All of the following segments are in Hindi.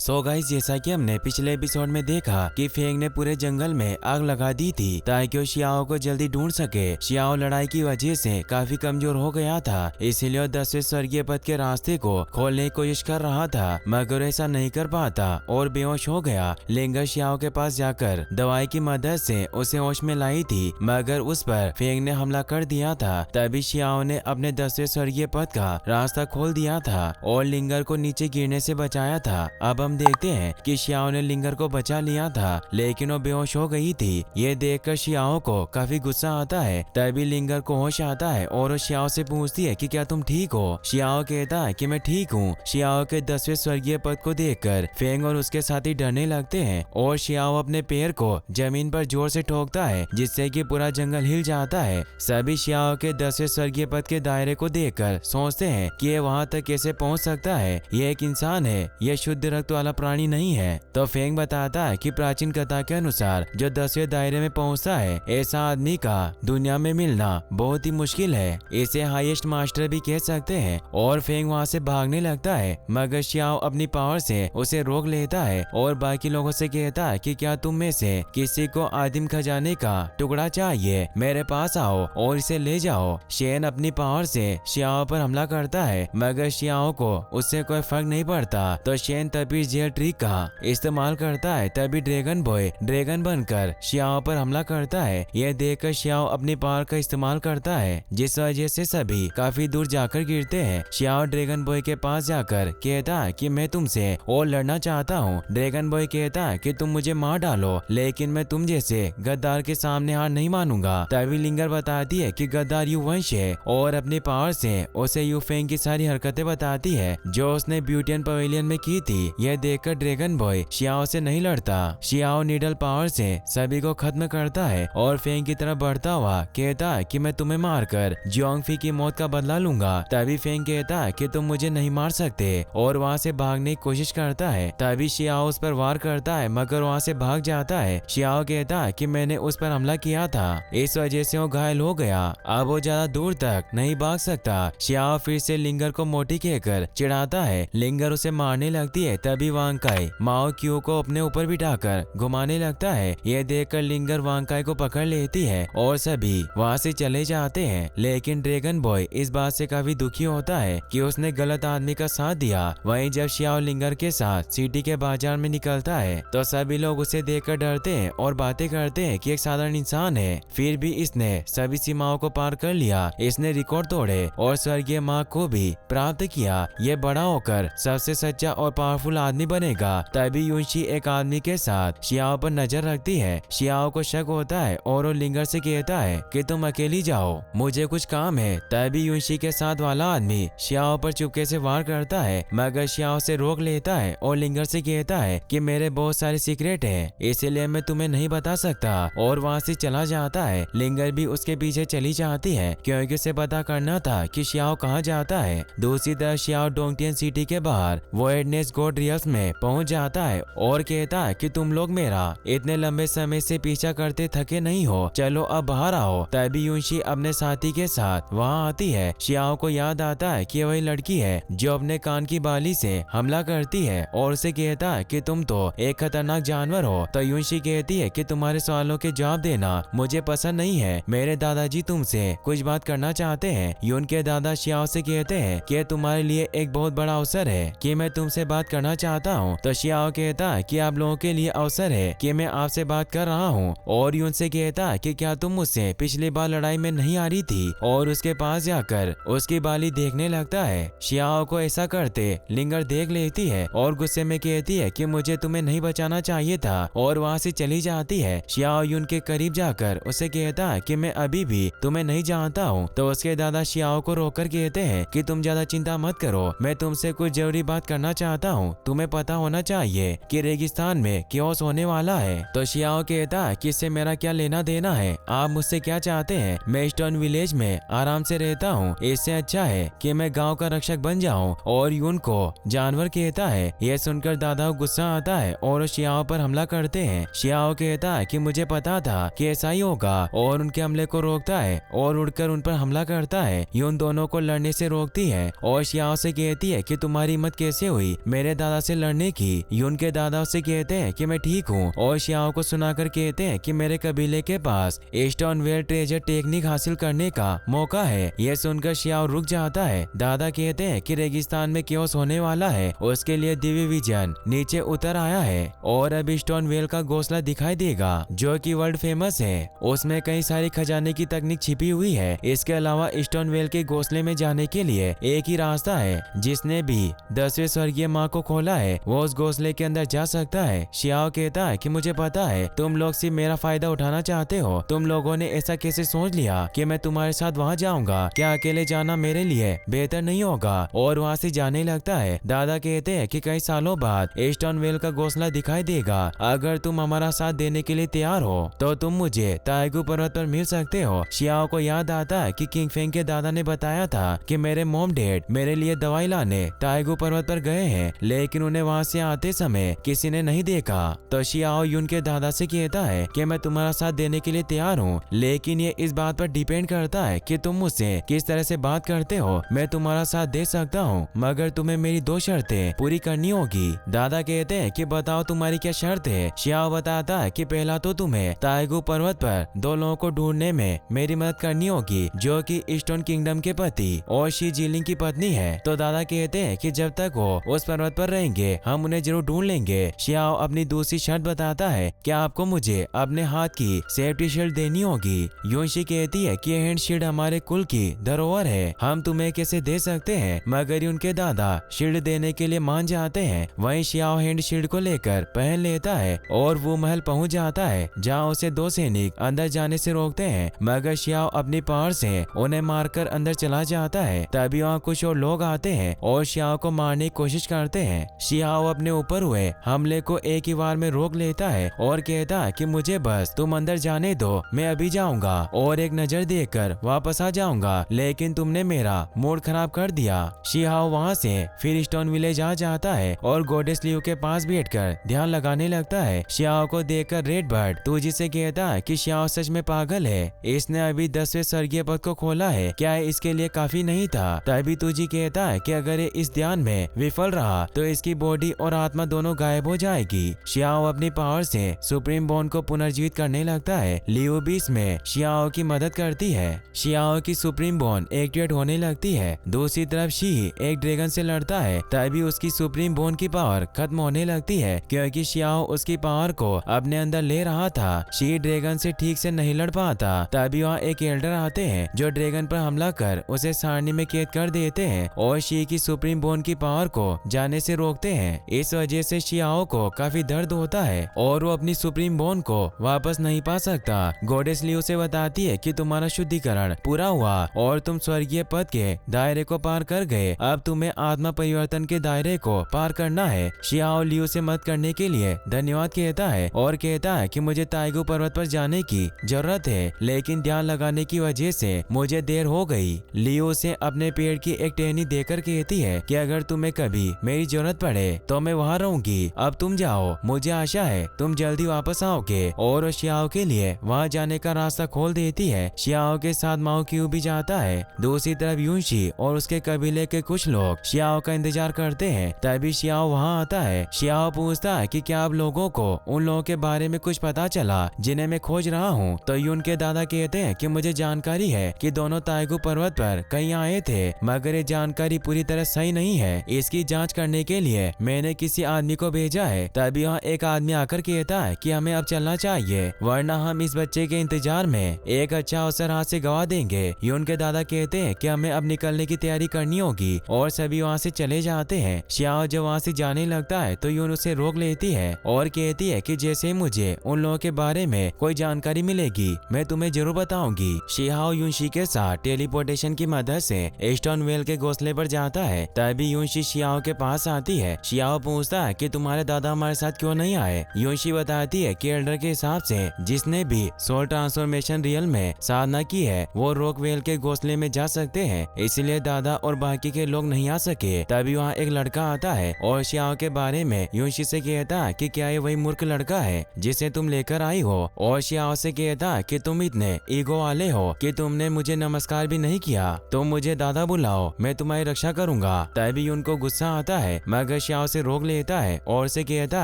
सो गाइस, जैसा कि हमने पिछले एपिसोड में देखा कि फेंग ने पूरे जंगल में आग लगा दी थी ताकि वो शियाओ को जल्दी ढूंढ सके। शियाओ लड़ाई की वजह से काफी कमजोर हो गया था, इसलिए वो 10वें स्वर्गीय पद के रास्ते को खोलने की कोशिश कर रहा था, मगर ऐसा नहीं कर पाता और बेहोश हो गया। लिंगर शियाओ के पास जाकर दवाई की मदद से उसे होश में लाई थी, मगर उस पर फेंग ने हमला कर दिया था। तभी शियाओ ने अपने 10वें स्वर्गीय पद का रास्ता खोल दिया था और लिंगर को नीचे गिरने से बचाया था। अब हम देखते हैं कि शियाओ ने लिंगर को बचा लिया था, लेकिन वो बेहोश हो गई थी। ये देखकर शियाओ को काफी गुस्सा आता है। तभी लिंगर को होश आता है और वो शियाओ से पूछती है कि क्या तुम ठीक हो। शियाओ कहता है कि मैं ठीक हूँ। शियाओ के 10वें स्वर्गीय पद को देखकर फेंग और उसके साथी डरने लगते हैं और शियाओ अपने पैर को जमीन पर जोर से ठोकता है, जिससे कि पूरा जंगल हिल जाता है। सभी शियाओ के 10वें स्वर्गीय पद के दायरे को देखकर सोचते हैं कि ये वहां तक कैसे पहुंच सकता है। ये एक इंसान है, यह शुद्ध रक्त वाला प्राणी नहीं है। तो फेंग बताता है कि प्राचीन कथा के अनुसार जो 10वें दायरे में पहुंचता है, ऐसा आदमी का दुनिया में मिलना बहुत ही मुश्किल है। इसे हाईएस्ट मास्टर भी कह सकते हैं। और फेंग वहां से भागने लगता है, मगर शियाओ अपनी पावर से उसे रोक लेता है और बाकी लोगों से कहता है कि क्या तुम में से किसी को आदिम खजाने का टुकड़ा चाहिए, मेरे पास आओ और इसे ले जाओ। शेन अपनी पावर से शियाओ पर हमला करता है, मगर शियाओ को उससे कोई फर्क नहीं पड़ता। तो शेन तभी जेल ट्रिक का इस्तेमाल करता है। तभी ड्रैगन बॉय ड्रैगन बनकर शियाओ पर हमला करता है। यह देखकर शियाओ अपनी पावर का इस्तेमाल करता है, जिस वजह से सभी काफी दूर जाकर गिरते हैं। शियाओ ड्रैगन बॉय के पास जाकर कहता है कि मैं तुमसे और लड़ना चाहता हूँ। ड्रैगन बॉय कहता है कि तुम मुझे मार डालो, लेकिन मैं तुम जैसे गद्दार के सामने हार नहीं मानूंगा। तभी लिंगर बताती है कि गद्दार यू वंश है और अपनी पावर से उसे यू फेंग की सारी हरकतें बताती है जो उसने ब्यूटियन पवेलियन में की थी। यह देखकर ड्रैगन बॉय शियाओ से नहीं लड़ता। शियाओ नीडल पावर से सभी को खत्म करता है और फेंग की तरफ बढ़ता हुआ कहता है कि मैं तुम्हें मारकर जियोंगफी की मौत का बदला लूंगा। तभी फेंग कहता है कि तुम मुझे नहीं मार सकते और वहाँ से भागने की कोशिश करता है। तभी शियाओ उस पर वार करता है, मगर वहाँ से भाग जाता है। शियाओ कहता है कि मैंने उस पर हमला किया था, इस वजह से वो घायल हो गया। अब वो ज्यादा दूर तक नहीं भाग सकता। शियाओ फिर से लिंगर को मोटी कहकर चिढ़ाता है। लिंगर उसे मारने लगती है। तभी वांगकाई माओ क्यू को अपने ऊपर बिठाकर घुमाने लगता है। यह देखकर लिंगर वांगकाई को पकड़ लेती है और सभी वहाँ से चले जाते हैं। लेकिन ड्रैगन बॉय इस बात से काफी दुखी होता है कि उसने गलत आदमी का साथ दिया। वहीं जब शियाओ लिंगर के साथ सिटी के बाजार में निकलता है तो सभी लोग उसे देखकर डरते हैं और बातें करते हैं कि एक साधारण इंसान है, फिर भी इसने सभी सीमाओं को पार कर लिया। इसने रिकॉर्ड तोड़े और स्वर्गीय मार्ग को भी प्राप्त किया। ये बड़ा होकर सबसे सच्चा और पावरफुल आदमी बनेगा। तभी यूनशी एक आदमी के साथ शियाओ पर नजर रखती है। शियाओ को शक होता है और वो लिंगर से कहता है कि तुम अकेली जाओ, मुझे कुछ काम है। तभी यूनशी के साथ वाला आदमी शियाओ पर चुपके से वार करता है, मगर शियाओ से रोक लेता है और लिंगर से कहता है कि मेरे बहुत सारे सीक्रेट हैं, इसलिए मैं तुम्हें नहीं बता सकता। और वहाँ से चला जाता है। लिंगर भी उसके पीछे चली जाती है क्योंकि उसे पता करना था कि शियाओ कहाँ जाता है। दूसरी तरफ शियाओ डोंगटियन सिटी के बाहर वॉइडनेस गॉड रियल्स में पहुंच जाता है और कहता है कि तुम लोग मेरा इतने लंबे समय से पीछा करते थके नहीं हो, चलो अब बाहर आओ। तभी यूनशी अपने साथी के साथ वहाँ आती है। शियाओ को याद आता है कि वही लड़की है जो अपने कान की बाली से हमला करती है और उसे कहता है कि तुम तो एक खतरनाक जानवर हो। तो यूनशी कहती है कि तुम्हारे सवालों के जवाब देना मुझे पसंद नहीं है, मेरे दादाजी तुमसे कुछ बात करना चाहते हैं। यून के दादा शियाओ से कहते हैं कि तुम्हारे लिए एक बहुत बड़ा अवसर है कि मैं तुमसे बात करना चाहता हूँ। तो शियाओ कहता है कि आप लोगों के लिए अवसर है कि मैं आपसे बात कर रहा हूँ। और यून से कहता है कि क्या तुम मुझसे पिछली बार लड़ाई में नहीं आ रही थी, और उसके पास जाकर उसकी बाली देखने लगता है। शियाओ को ऐसा करते लिंगर देख लेती है और गुस्से में कहती है कि मुझे तुम्हें नहीं बचाना चाहिए था और वहाँ से चली जाती है। शियाओ यून के करीब जाकर उसे कहता है कि मैं अभी भी तुम्हें नहीं जानता हूँ। तो उसके दादा शियाओ को रोककर कहते हैं कि तुम ज्यादा चिंता मत करो, मैं तुमसे कुछ जरूरी बात करना चाहता हूँ। तुम्हें पता होना चाहिए कि रेगिस्तान में क्योस होने वाला है। तो शियाओ कहता है कि इससे मेरा क्या लेना देना है, आप मुझसे क्या चाहते हैं। मैं स्टोन विलेज में आराम से रहता हूँ, इससे अच्छा है कि मैं गाँव का रक्षक बन जाऊँ। और यून को जानवर कहता है। यह सुनकर दादा को गुस्सा आता है और शियाओ पर हमला करते हैं। शियाओ कहता है कि मुझे पता था कि ऐसा ही होगा और उनके हमले को रोकता है और उड़कर उन पर हमला करता है। यून दोनों को लड़ने से रोकती है और शियाओ से कहती है कि तुम्हारी हिम्मत कैसे हुई मेरे दादा से लड़ने की। यून के दादा उससे कहते हैं कि मैं ठीक हूँ और शियाओ को सुनाकर कहते हैं कि मेरे कबीले के पास स्टोनवेल ट्रेजर टेक्निक हासिल करने का मौका है। यह सुनकर शियाओ रुक जाता है। दादा कहते हैं कि रेगिस्तान में क्योस होने वाला है, उसके लिए दिव्य विजन नीचे उतर आया है और अब स्टोनवेल का घोंसला दिखाई देगा जो कि वर्ल्ड फेमस है। उसमें कई सारी खजाने की तकनीक छिपी हुई है। इसके अलावा स्टोनवेल के घोंसले में जाने के लिए एक ही रास्ता है। जिसने भी 10वें स्वर्गीय माँ को खोला है वो उस घोंसले के अंदर जा सकता है। शियाओ कहता है कि मुझे पता है तुम लोग सिर्फ मेरा फायदा उठाना चाहते हो। तुम लोगों ने ऐसा कैसे सोच लिया कि मैं तुम्हारे साथ वहाँ जाऊंगा? क्या अकेले जाना मेरे लिए बेहतर नहीं होगा? और वहाँ से जाने लगता है। दादा कहते हैं कि कई सालों बाद स्टोनवेल का घोंसला दिखाई देगा। अगर तुम हमारा साथ देने के लिए तैयार हो तो तुम मुझे ताइगू पर्वत पर मिल सकते हो। शियाओ को याद आता है कि किंग फेंग के दादा ने बताया था कि मेरे मॉम डैड मेरे लिए दवाई लाने ताइगू पर्वत पर गए हैं, लेकिन उन्हें वहाँ से आते समय किसी ने नहीं देखा। तो शियाओ यून के दादा से कहता है कि मैं तुम्हारा साथ देने के लिए तैयार हूँ, लेकिन ये इस बात पर डिपेंड करता है कि तुम मुझसे किस तरह से बात करते हो। मैं तुम्हारा साथ दे सकता हूँ मगर तुम्हें मेरी 2 शर्तें पूरी करनी होगी। दादा कहते हैं कि बताओ तुम्हारी क्या शर्त है। शियाओ बताता है कि पहला तो तुम्हें ताइगू पर्वत पर 2 लोगों को ढूंढने में मेरी मदद करनी होगी जो कि ईस्टर्न किंगडम के पति और शी जीलिंग की पत्नी है। तो दादा कहते हैं कि जब तक वो उस पर्वत पर रहेंगे हम उन्हें जरूर ढूंढ लेंगे। शियाओ अपनी दूसरी शर्त बताता है कि आपको मुझे अपने हाथ की सेफ्टी शील्ड देनी होगी। यूनशी कहती है कि हैंड शील्ड हमारे कुल की धरोहर है, हम तुम्हें कैसे दे सकते हैं। मगर उनके दादा शील्ड देने के लिए मान जाते हैं। वहीं शियाओ हैंड शील्ड को लेकर पहन लेता है और वो महल पहुंच जाता है जहां उसे 2 सैनिक अंदर जाने से रोकते हैं, मगर शियाओ अपनी पावर से उन्हें मारकर अंदर चला जाता है। तभी वहाँ कुछ और लोग आते हैं और शियाओ को मारने की कोशिश करते हैं। शियाओ अपने ऊपर हुए हमले को एक ही बार में रोक लेता है और कहता है कि मुझे बस तुम अंदर जाने दो, मैं अभी जाऊंगा और एक नजर देकर वापस आ जाऊंगा, लेकिन तुमने मेरा मूड खराब कर दिया। शियाओ वहाँ से फिर स्टोन विलेज आ जाता है और गॉडेस लियू के पास बैठकर ध्यान लगाने लगता है। शियाओ को देखकर रेड बर्ड तुजी से कहता है कि शियाओ सच में पागल है, इसने अभी 10वें स्वर्गीय पद को खोला है, क्या इसके लिए काफी नहीं था? तभी तुजी कहता है कि अगर ये इस ध्यान में विफल रहा तो इसकी बॉडी और आत्मा दोनों गायब हो जाएगी। शियाओ अपनी पावर से सुप्रीम बॉन को पुनर्जीवित करने लगता है। लियो भी इसमें शियाओ की मदद करती है। शियाओ की सुप्रीम बॉन एक्टिवेट होने लगती है। दूसरी तरफ शी एक ड्रैगन से लड़ता है, तभी उसकी सुप्रीम बॉन की पावर खत्म होने लगती है क्योंकि शियाओ उसकी पावर को अपने अंदर ले रहा था। शी ड्रैगन से ठीक से नहीं लड़ पाता। तभी वहाँ एक एल्डर आते हैं जो ड्रैगन पर हमला कर उसे सारणी में कैद कर देते हैं और शी की सुप्रीम बॉन की पावर को जाने से रोकते हैं। इस वजह से शियाओ को काफी दर्द होता है और वो अपनी सुप्रीम बॉन को वापस नहीं पा सकता। गॉडेस लियो से बताती है कि तुम्हारा शुद्धिकरण पूरा हुआ और तुम स्वर्गीय पद के दायरे को पार कर गए, अब तुम्हें आत्मा परिवर्तन के दायरे को पार करना है। शियाओ लियो से मदद करने के लिए धन्यवाद कहता है और कहता है कि मुझे ताइगू पर्वत पर जाने की जरूरत है, लेकिन ध्यान लगाने की वजह से मुझे देर हो गई। लियो से अपने पेड़ की एक टहनी देकर कहती है कि अगर तुम्हें कभी मेरी जरूरत पड़े तो मैं वहाँ रहूंगी, अब तुम जाओ, मुझे आशा है तुम जल्दी वापस आओगे। और शियाओ के लिए वहाँ जाने का रास्ता खोल देती है। शियाओ के साथ माओ क्यू भी जाता है। दूसरी तरफ यूनशी और उसके कबीले के कुछ लोग शियाओ का इंतजार करते हैं। तभी शियाओ वहाँ आता है। शियाओ पूछता है कि क्या आप लोगों को उन लोगों के बारे में कुछ पता चला जिन्हें मैं खोज रहा हूँ? तो यून के दादा कहते हैं कि मुझे जानकारी है कि दोनों ताइगू पर्वत पर कहीं आए थे, मगर ये जानकारी पूरी तरह सही नहीं है। इसकी जांच करने के लिए मैंने किसी आदमी को भेजा है। तभी वहाँ एक आदमी आकर कहता है कि हमें अब चलना चाहिए, वरना हम इस बच्चे के इंतजार में एक अच्छा अवसर हाथ से गवा देंगे। यून के दादा कहते हैं कि हमें अब निकलने की तैयारी करनी होगी और सभी वहाँ से चले जाते हैं। शियाओ जब वहाँ से जाने लगता है तो यून उसे रोक लेती है और कहती है कि जैसे मुझे उन लोगों के बारे में कोई जानकारी मिलेगी मैं तुम्हें जरूर बताऊंगी। शियाओ यूनशी के साथ टेलीपोर्टेशन की मदद से स्टोनवेल के घोंसले पर जाता है। तभी यूनशी शियाओ के पास आती है। शियाओ पूछता है कि तुम्हारे दादा हमारे साथ क्यों नहीं आए? यूनशी बताती है कि एल्डर के हिसाब से जिसने भी सोल ट्रांसफॉर्मेशन रियल में साधना की है वो रॉकवेल के घोंसले में जा सकते हैं, इसलिए दादा और बाकी के लोग नहीं आ सके। तभी वहाँ एक लड़का आता है और शियाओ के बारे में यूनशी से कहता है कि क्या ये वही मूर्ख लड़का है जिसे तुम लेकर आई हो? और शियाओ से कहता है कि तुम इतने ईगो वाले हो कि तुमने मुझे नमस्कार भी नहीं किया, तुम मुझे दादा बुलाओ, मैं तुम्हारी रक्षा करूंगा। तभी उनको गुस्सा आता है, मगर श्याओ से रोक लेता है और उसे कहता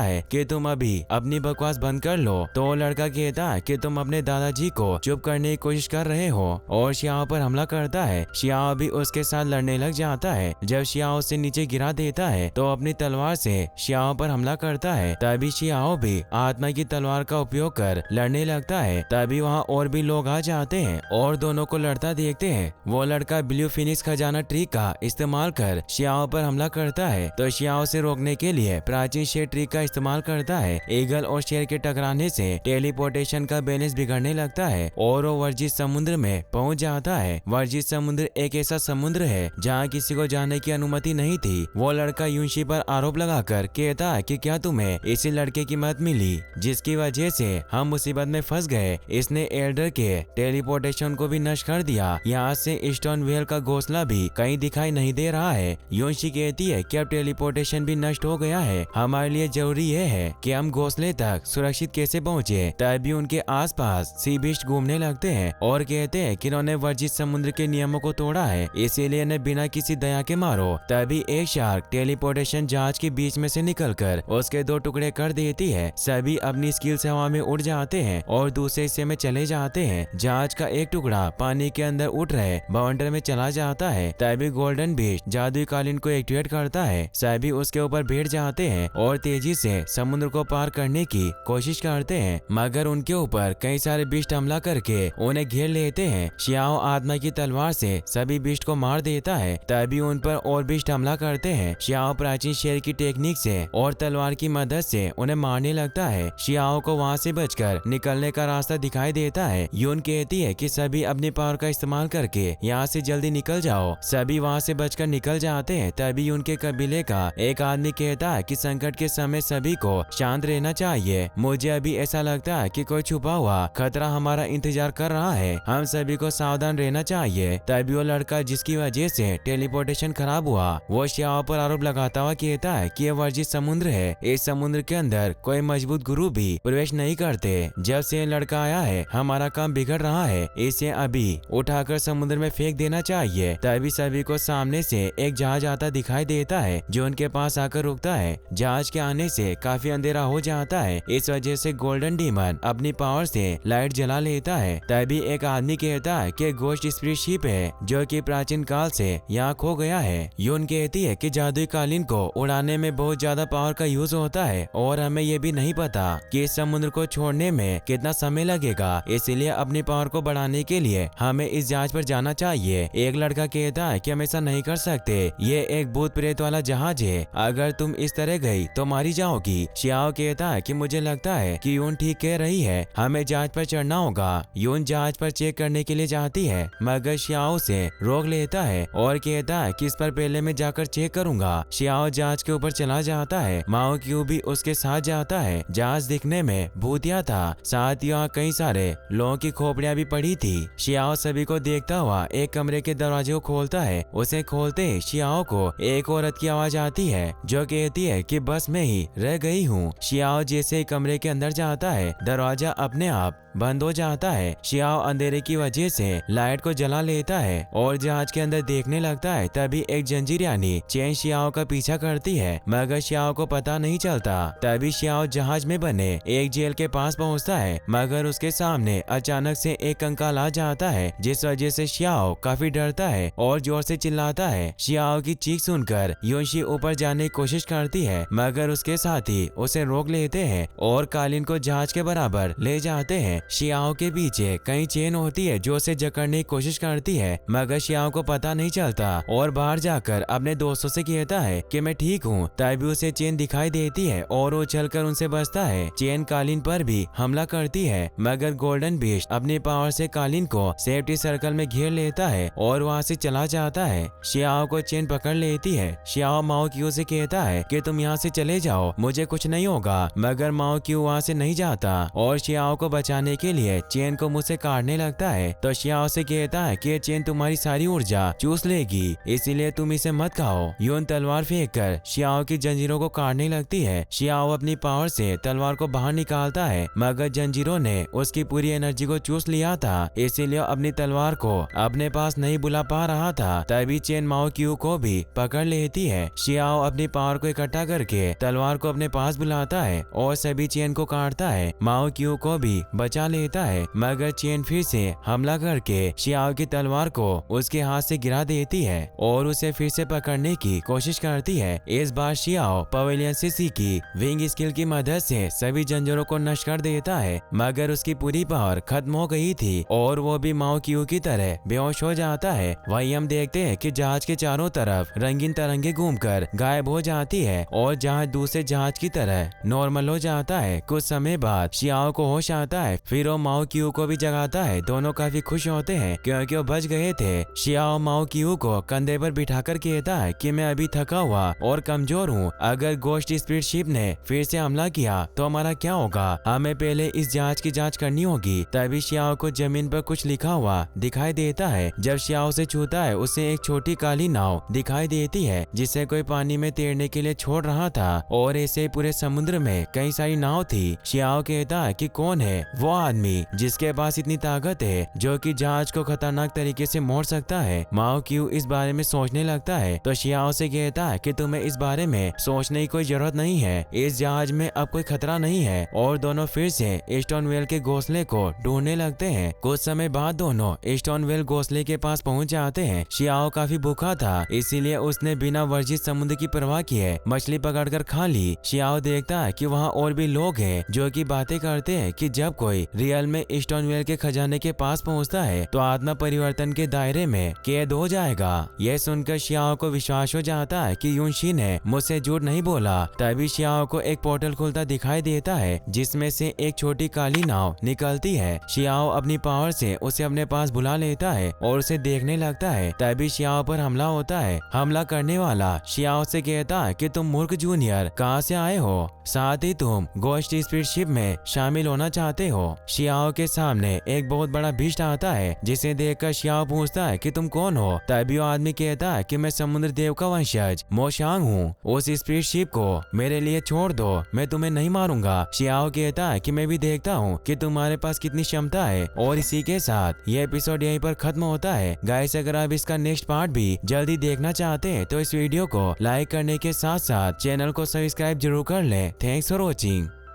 है कि तुम अभी अपनी बकवास बंद कर लो। तो वो लड़का कहता है कि तुम अपने दादाजी को चुप करने की कोशिश कर रहे हो और श्याओ पर हमला करता है। श्याओ भी उसके साथ लड़ने लग जाता है। जब श्याओ उसे नीचे गिरा देता है तो अपनी तलवार से श्याओ पर हमला करता है। तभी श्याओ भी आत्मा की तलवार का उपयोग कर लड़ने लगता है। तभी वहाँ और भी लोग आ जाते हैं और दोनों को लड़ता देखते हैं। वो लड़का ब्लू फिनिक्स खजाना ट्रिक का इस्तेमाल कर श्याओ पर हमला करता है। तो श्याओ से रोकने के लिए प्राचीन शेर ट्रिक का इस्तेमाल करता है। ईगल और शेर के टकराने से टेलीपोर्टेशन का बैलेंस बिगड़ने लगता है और वो वर्जित समुद्र में पहुंच जाता है। वर्जित समुद्र एक ऐसा समुद्र है जहाँ किसी को जाने की अनुमति नहीं थी। वो लड़का युनशी पर आरोप लगाकर कहता है कि क्या तुम्हें इसी लड़के की मदद मिली जिसकी वजह से हम मुसीबत में फंस गए। इसने एल्डर के टेलीपोर्टेशन को भी नष्ट कर दिया। यहाँ से स्टोन वेल का घोंसला भी कहीं दिखाई नहीं दे रहा है। युनशी कहती है कि अब टेलीपोर्टेशन भी नष्ट हो गया है। हमारे लिए जरूरी ये है कि हम घोंसले तक सुरक्षित कैसे पहुँचे। तभी उनके आसपास सी बीस्ट घूमने लगते हैं और कहते हैं कि इन्होंने वर्जित समुद्र के नियमों को तोड़ा है, इसीलिए इन्हें बिना किसी दया के मारो। तभी एक शार्क टेलीपोर्टेशन जहाज के बीच में से निकलकर उसके 2 टुकड़े कर देती है। सभी अपनी स्किल से हवा में उड़ जाते हैं और दूसरे हिस्से में चले जाते हैं। जहाज का एक टुकड़ा पानी के अंदर उठ रहे बाउंडर में चला जाता है। तभी गोल्डन बीस्ट जादुई कालीन को एक्टिवेट करता है। सभी उसके ऊपर बैठ जाते हैं और तेजी से समुद्र को पार करने की कोशिश करते हैं, मगर उनके ऊपर कई सारे बीस्ट हमला करके उन्हें घेर लेते हैं। श्याओ आत्मा की तलवार से सभी बीस्ट को मार देता है। तभी उन पर और बीस्ट हमला करते हैं। श्याओ प्राचीन शेर की टेक्निक से और तलवार की मदद से उन्हें मारने लगता है। श्याओ को वहाँ से बचकर निकलने का रास्ता दिखाई देता है। यून कहती है कि सभी अपनी पावर का इस्तेमाल करके यहाँ से जल्दी निकल जाओ। सभी वहाँ से बचकर निकल जाते हैं। तभी उनके कबीले का एक आदमी कहता है कि संकट के समय सभी को शांत रहना चाहिए। मुझे अभी ऐसा लगता है कि कोई छुपा हुआ खतरा हमारा इंतजार कर रहा है, हम सभी को सावधान रहना चाहिए। तभी वो लड़का जिसकी वजह से टेलीपोर्टेशन खराब हुआ वो श्याओ पर आरोप लगाता हुआ कहता है कि यह वर्जित समुद्र है, इस समुद्र के अंदर कोई मजबूत गुरु भी प्रवेश नहीं करते। जब से लड़का आया है हमारा काम बिगड़ रहा है, इसे अभी उठाकर समुद्र में फेंक देना चाहिए। तभी सभी को सामने से एक जहाज आता दिखाई देता है जो उनके पास आकर रुकता है। जहाज के आने से काफी अंधेरा हो जाता है, इस वजह से गोल्डन डीमन अपनी पावर से लाइट जला लेता है। तभी एक आदमी कहता है कि गोश्त स्पिरिट शिप है जो कि प्राचीन काल से यहाँ खो गया है। यून कहती है कि जादुई कालीन को उड़ाने में बहुत ज्यादा पावर का यूज होता है और हमें ये भी नहीं पता कि इस समुद्र को छोड़ने में कितना समय लगेगा, इसीलिए अपनी पावर को बढ़ाने के लिए हमें इस जहाज पर जाना चाहिए। एक लड़का कहता है कि हम ऐसा नहीं कर सकते, ये एक भूत प्रेत वाला जहाज है, अगर तुम इस तरह गई तो मारी जाओगी। श्याओ कहता है कि मुझे लगता है कि यून ठीक कह रही है, हमें जहाज पर चढ़ना होगा। यून जहाज पर चेक करने के लिए जाती है मगर श्याओ से रोक लेता है और कहता है कि इस पर पहले मैं जाकर चेक करूंगा। श्याओ जहाज के ऊपर चला जाता है। माओ क्यू भी उसके साथ जाता है। जहाज दिखने में भूतिया था, साथ ही यहाँ कई सारे लोगों की खोपड़ियां भी पड़ी थी। श्याओ सभी को देखता हुआ एक कमरे के दरवाजे को खोलता है। उसे खोलते ही श्याओ को एक औरत की आवाज आती है जो कहती है कि बस मैं ही रह गई हूँ। श्याओ जैसे ही कमरे के अंदर जाता है दरवाजा अपने आप बंद हो जाता है। श्याओ अंधेरे की वजह से लाइट को जला लेता है और जहाज के अंदर देखने लगता है। तभी एक जंजीर यानी चेन श्याओ का पीछा करती है मगर श्याओ को पता नहीं चलता। तभी श्याओ जहाज में बने एक जेल के पास पहुंचता है मगर उसके सामने अचानक से एक कंकाल आ जाता है जिस वजह से श्याओ काफी डरता है और जोर से चिल्लाता है। श्याओ की चीख सुनकर योशी ऊपर जाने की कोशिश करती है मगर उसके साथी उसे रोक लेते हैं और कालीन को जहाज के बराबर ले जाते हैं। श्याओ के पीछे कई चेन होती है जो उसे जकड़ने की कोशिश करती है मगर श्याओ को पता नहीं चलता और बाहर जाकर अपने दोस्तों से कहता है कि मैं ठीक हूँ। तभी उसे चेन दिखाई देती है और वो चलकर उनसे बचता है। चेन कालीन पर भी हमला करती है मगर गोल्डन बीस्ट अपनी पावर से कालीन को सेफ्टी सर्कल में घेर लेता है और वहाँ से चला जाता है। श्याओ को चेन पकड़ लेती है। श्याओ माओ क्यू से कहता है कि तुम यहाँ से चले जाओ, मुझे कुछ नहीं होगा, मगर माओ क्यू वहाँ से नहीं जाता और श्याओ को बचाने के लिए चेन को मुझसे काटने लगता है तो शियाओ से कहता है कि ये चेन तुम्हारी सारी ऊर्जा चूस लेगी, इसीलिए तुम इसे मत खाओ। यून तलवार फेंक कर शियाओ की जंजीरों को काटने लगती है। शियाओ अपनी पावर से तलवार को बाहर निकालता है मगर जंजीरों ने उसकी पूरी एनर्जी को चूस लिया था, इसीलिए अपनी तलवार को अपने पास नहीं बुला पा रहा था। तभी चेन माओ क्यू को भी पकड़ लेती है। शियाओ अपनी पावर को इकट्ठा करके तलवार को अपने पास बुलाता है और सभी चेन को काटता है। माओ क्यू को भी बचा लेता है मगर चेन फिर से हमला करके शियाओ की तलवार को उसके हाथ से गिरा देती है और उसे फिर से पकड़ने की कोशिश करती है। इस बार शियाओ पवेलियन से सीखी विंग स्किल की मदद से सभी जंजीरों को नष्ट कर देता है मगर उसकी पूरी पावर खत्म हो गई थी और वो भी माओ क्यू की तरह बेहोश हो जाता है। वहीं हम देखते हैं कि जहाज के चारों तरफ रंगीन तरंगे घूमकर गायब हो जाती है और जहाज दूसरे जहाज की तरह नॉर्मल हो जाता है। कुछ समय बाद शियाओ को होश आता है, फिर वो माओ क्यू को भी जगाता है। दोनों काफी खुश होते हैं क्योंकि वो बच गए थे। शियाओ माओ क्यू को कंधे पर बिठाकर कहता है कि मैं अभी थका हुआ और कमजोर हूँ, अगर गोश्त स्पीड शिप ने फिर से हमला किया तो हमारा क्या होगा, हमें पहले इस जहाज की जांच करनी होगी। तभी शियाओ को जमीन पर कुछ लिखा हुआ दिखाई देता है। जब शियाओ से छूता है उसे एक छोटी काली नाव दिखाई देती है जिसे कोई पानी में तैरने के लिए छोड़ रहा था और ऐसे पूरे समुद्र में कई सारी नाव थी। शियाओ कहता है कि कौन है वो आदमी जिसके पास इतनी ताकत है जो कि जहाज को खतरनाक तरीके से मोड़ सकता है। माओ क्यू इस बारे में सोचने लगता है तो शियाओ से कहता है कि तुम्हें इस बारे में सोचने की कोई जरूरत नहीं है, इस जहाज में अब कोई खतरा नहीं है। और दोनों फिर से स्टोनवेल के घोंसले को ढूंढने लगते हैं। कुछ समय बाद दोनों स्टोनवेल घोंसले के पास पहुंच जाते हैं। शियाओ काफी भूखा था इसीलिए उसने बिना वर्जित समुद्र की परवाह किए मछली पकड़कर खा ली। शियाओ देखता है कि वहाँ और भी लोग हैं जो कि बातें करते हैं कि जब कोई रियल में स्टोनवेल के खजाने के पास पहुंचता है तो आत्मा परिवर्तन के दायरे में कैद हो जाएगा। यह सुनकर शियाओ को विश्वास हो जाता है कि यूनशी ने मुझसे झूठ नहीं बोला। तभी शियाओ को एक पोर्टल खुलता दिखाई देता है जिसमें से एक छोटी काली नाव निकलती है। शियाओ अपनी पावर से उसे अपने पास बुला लेता है और उसे देखने लगता है। तभी शियाओ पर हमला होता है। हमला करने वाला शियाओ से कहता है कि तुम मूर्ख जूनियर कहाँ से आए हो, साथ ही तुम गोश्त स्पीड शिप में शामिल होना चाहते हो। शियाओ के सामने एक बहुत बड़ा भीष्ट आता है जिसे देखकर शियाओ पूछता है कि तुम कौन हो। तभी वो आदमी कहता है कि मैं समुद्र देव का वंशज मोशांग हूँ, उस स्पीड शिप को मेरे लिए छोड़ दो, मैं तुम्हें नहीं मारूंगा। शियाओ कहता है कि मैं भी देखता हूँ कि तुम्हारे पास कितनी क्षमता है। और इसी के साथ ये एपिसोड यहीं पर खत्म होता है। गाइस अगर आप इसका नेक्स्ट पार्ट भी जल्दी देखना चाहते हैं तो इस वीडियो को लाइक करने के साथ साथ चैनल को सब्सक्राइब जरूर कर लें। Thanks for watching.